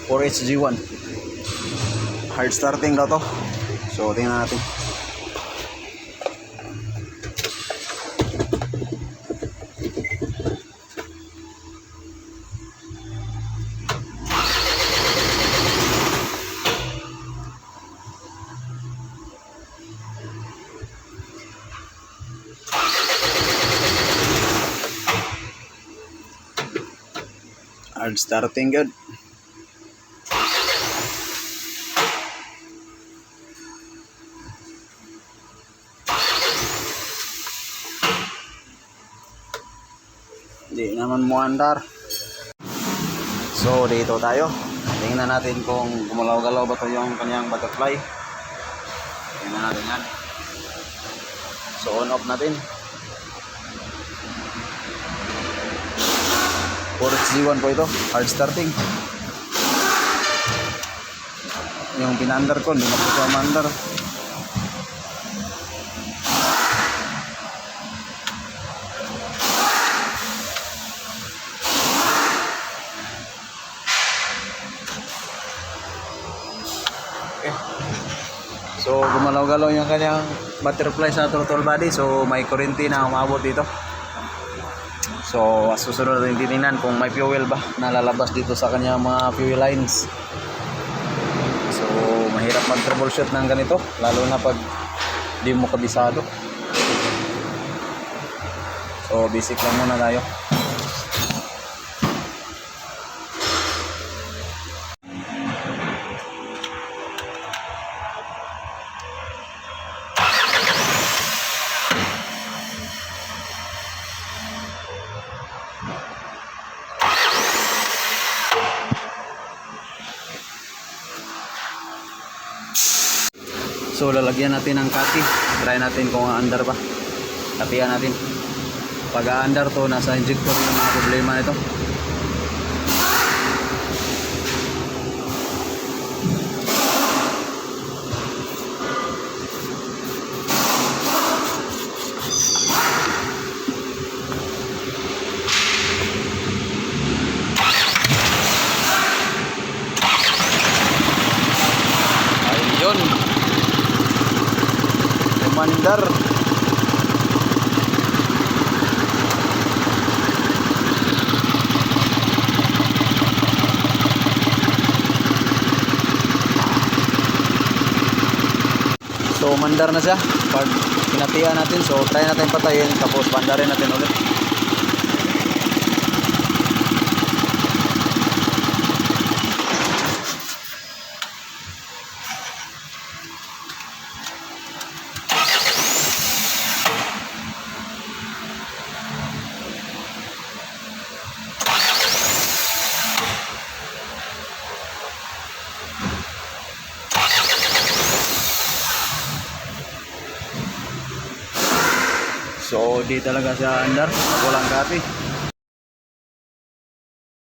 4HG1. Hard starting daw to. So tingnan natin. Hard starting good. Hindi naman mo andar. So dito tayo. Tingnan natin kung gumalaw-galaw ba ito yung kanyang butterfly. Tingnan natin yan. So on off natin. 4HG1 po ito, hard starting. Yung pinaandar ko, hindi na po siya maandar. Okay. So gumalaw-galaw yung kanyang butterfly sa throttle body. So may kurente na umabot dito. So susunod natin titingnan kung may fuel ba na lalabas dito sa kanyang mga fuel lines. So mahirap mag-troubleshoot ng ganito, lalo na pag di mo kabisado. So basic lang muna tayo. So lalagyan natin ng kati. Try natin kung aandar ba. Katihan natin. Pag aandar to, nasa injector yung mga problema nito. Ayun. Mandar. So mandar na siya pag pinatihan natin. So try natin patayin tapos bandarin natin ulit. So di talaga siya andar, walang kapi.